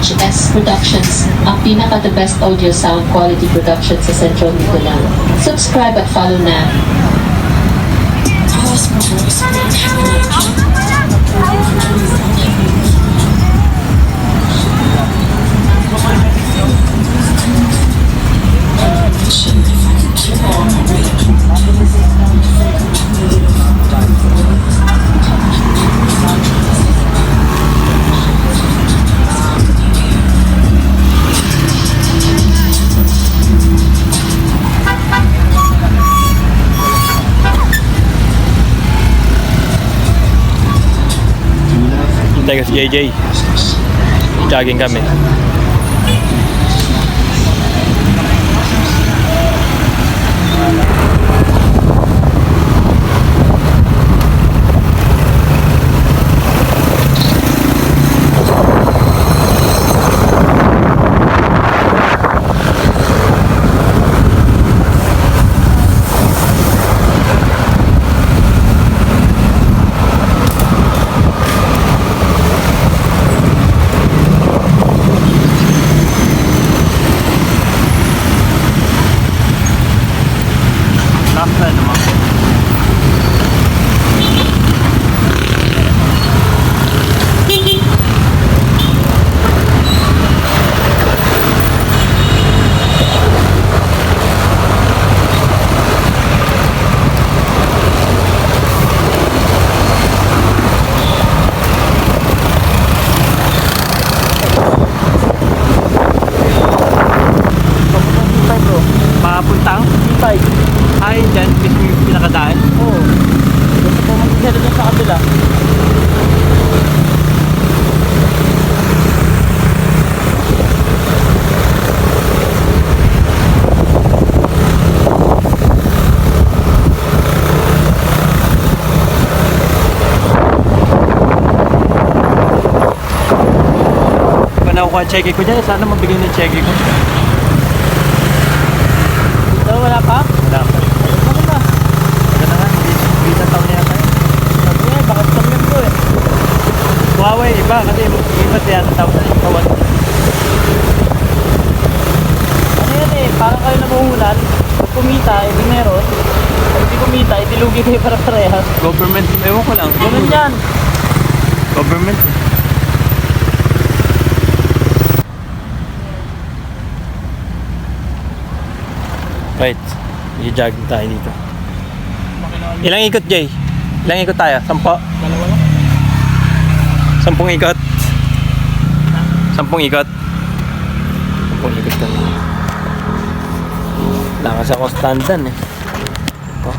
HHS Productions, ang pinaka-the best audio sound quality production sa Central Mindanao. Subscribe at follow na. Tayo si JJ. Jogging kami. Papuntang Tay. Ay, dyan mismo yung pinakadaan. Oo. Gusto ko mag-isera dyan sa kabila. Kung nakukuha ang cheque ko dyan, sana mabigay ng cheque ko. Wala pa? Wala pa. Ano na? Wala na nga, hindi na taon na yata. Sabi nga, bakit sabihin ko eh. Huawei, iba kasi iba siya na taon na ikawan. Ano yan eh, parang kayo nabuhulan. Pag kumita, hindi meron. Pag hindi kumita, hindi lugi kayo para parehas. Government, ewan ko lang. Ganun yan. Government. Right, i-jogging tayo dito. Ilang ikot, Jay? Ilang ikot tayo? 10? Dalawa lang. 10 ikot. 10 ikot. 10 ikot kami. Lakas ako standan eh. Oh.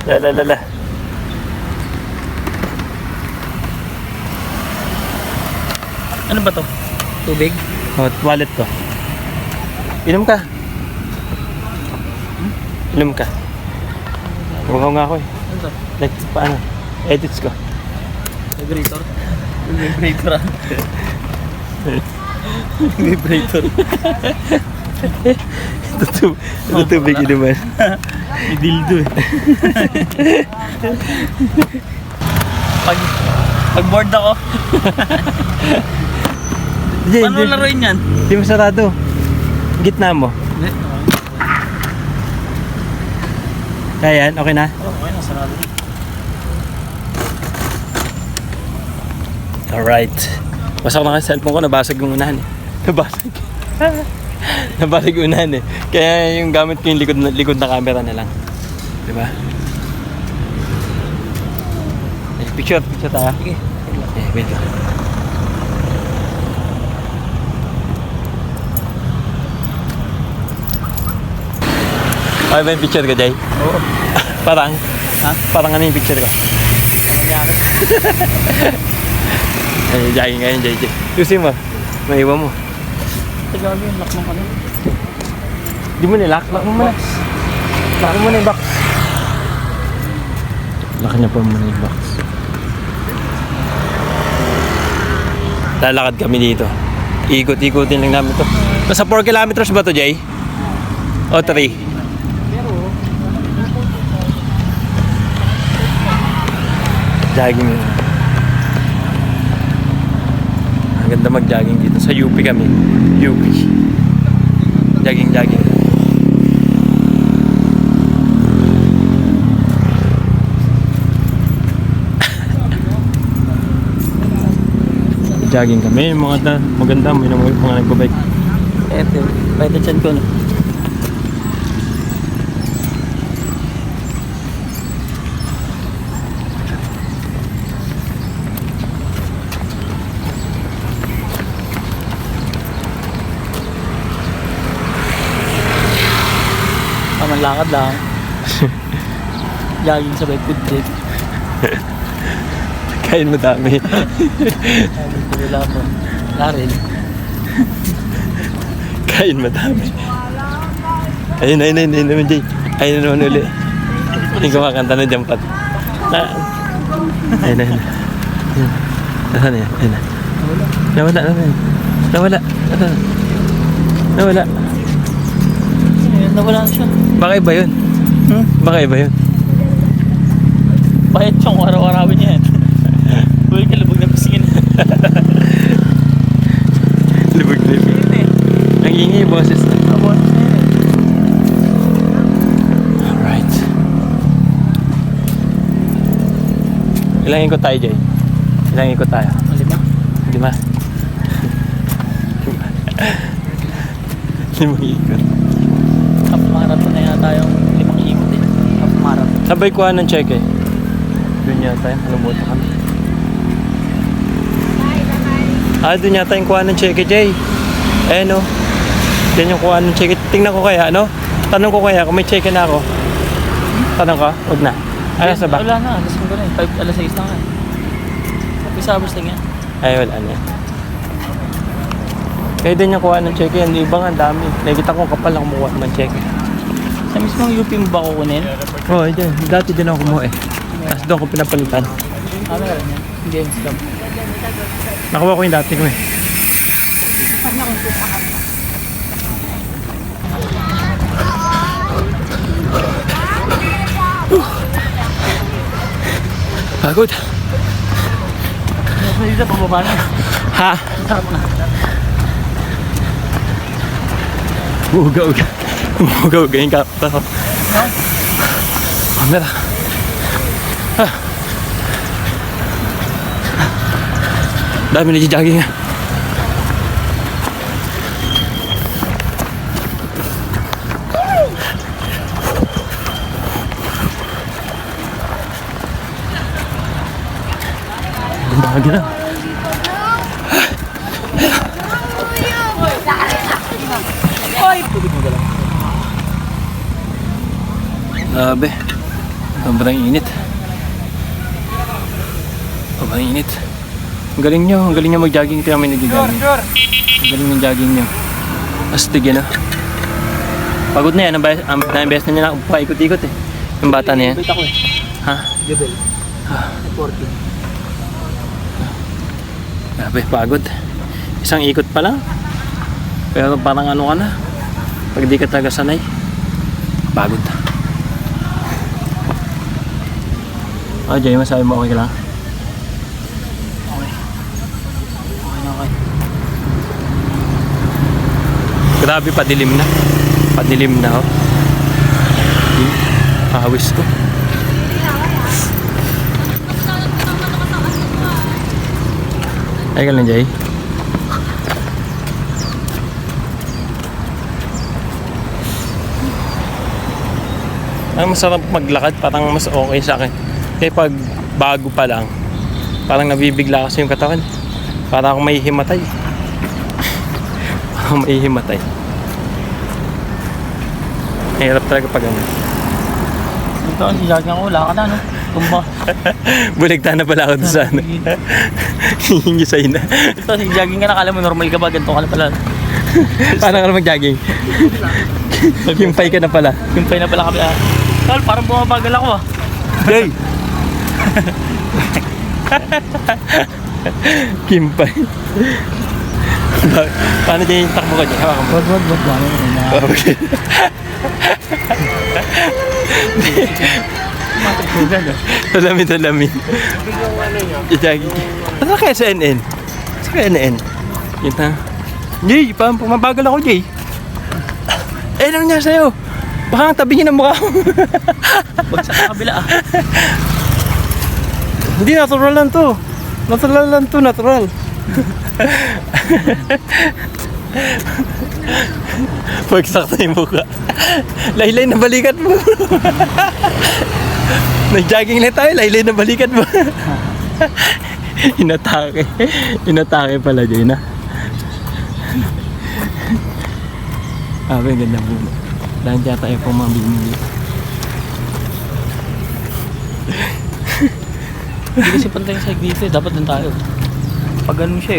Lala. Ano ba to? Tubig? Oh, wallet ko. Inom ka. Inom ka. Bukaw nga ako eh. Ano to? Like, paano? Edits ko. Vibrator? Vibrator ah. Vibrator. Ito tubig inuman. May dildo eh. Pag bored ako. Paano laruin yan? Hindi mo sarado. Gitna mo. Kaya yan, okay na? Oo, okay na, sarado. Alright. Wasak na kasi cellphone ko, nabasag yung unahan eh. Nabasag. Nabasag yung unahan eh. Kaya yung gamit ko yung likod na camera na lang. Diba? Picture tayo. Sige. Wait lang. Okay ba yung picture ko, Jay? Oo. Parang? Ha? Parang ano yung picture ko? Nangyari. Ay, jogging ngayon, Jay. Susin mo. Maiwan mo. Tigawin yun, lock mo kami. Di mo nilock. Lock mo muna. Lock mo muna yung box. Lock niya pa muna yung box. Lalakad kami dito. Ikot-ikotin lang namin to. Nasa 4 kilometers ba to, Jay? O 3? Jogging yun. Ang ganda mag-jogging dito. Sa UP kami. UP. Jogging. Jogging kami. Maganda. May mga nagbabike. Eto, pwede dyan ko no. Lakad lang. Jogging sabay food trip. Kain mo dami. Wala po. Laril. Kain mo dami. Ayun naman, Jay. Ayun naman uli. Hindi kumakanta na dyan pat. Ayun. Nasaan yan? Ayun na. Nawala. Nawala na siya. Baka iba yun. Bayad siyang araw-arawin niya yan. Huwag ka lubog na pisingin. Lubog na yun. Ang ingay, boses na. Boses na yun. Alright. Ilang ikot tayo, Jay? Ilang ikot tayo? 5? 5 ikot. Half marathon na yata yung 5 ikot eh. Half marathon. Sabay kuha ng check eh. Doon yata yung halumuta kami. Doon yata yung kuha ng check eh, Jay. No. Yan yung kuha ng check. Tingnan ko kaya, no? Tanong ko kaya kung may check na ako. Tanong ka? Huwag na. Alas na ba? Wala na. Alas mo na eh. 5, alas 6 na nga eh. Pisabos lang yan. Ay, wala na yan. Kaya din yung kuha ng check yan. Iba nga, dami. Nakikita ko kapal na kumuha ng check. Sa mismong UP mo ba kukunin? Oo, dyan. Dati din ako kumuha eh. Tapos doon ko pinapalitan. Meron yan. Games club. Nakuha ko yung dati ko eh. Pagod. Dito, pababa na. Ha? Sarap na. Uga-uga yung kapta ko. Camera. Dami nag-jogging. Bahagi na. Grabe. Sobrang init. Ang galing nyo mag-jogging. Kaya may nag-jogging. Ang galing yung jogging nyo. Astig yan ah. Pagod na yan. Ang beses na niya na paikot-ikot eh. Yung bata na yan. Wait ako eh. Ha? Jubel. 40. Grabe, pagod. Isang ikot pa lang. Pero parang ano ka na. Pag di ka talaga sanay. Pagod. Jay, masabi mo okay ka lang? Okay. Grabe, padilim na oh. Awis ko. Ay ka lang, Jay. Ang masarap maglakad, parang mas okay sa akin. Kaya pag bago pa lang, parang nabibigla kasi yung katawan. Parang akong may himatay. Hirap talaga pag ano. Dito ang jogging ako. Wala ka na no? Tumba. Buligta na pala ako doon sa ano. Hingisay na. Ito, jogging ka na. Kala mo normal ka ba? Ganito ka na pala. Paano ka na mag-jogging? Himpay ka na pala. Himpay na pala kami. Tol, parang bumabagal ako ah. Jay! Himpay. Paano dyan yung takbo ka dyan? Hawakan mo. Wag. Okay. Matagpugan. Salamin. Jogging. Ano kaya sa NN? Sa kaya NN? Yun na. Jay, pumabagal ako, Jay. Ano niya sa'yo? Baka ang tabihin ang mukha ko. Bagsak sa kabila ah. Hindi, natural lang to. Natural. Bagsak na yung mukha. Laylay na balikat mo. Nag-jogging na tayo, laylay na balikat mo. Inatake pala dyan, ha? Ang ganda po. Dahil dyan tayo pong mga bimili. Hindi kasi pantay sa dito eh. Dapat din tayo. Pag ganun siya eh.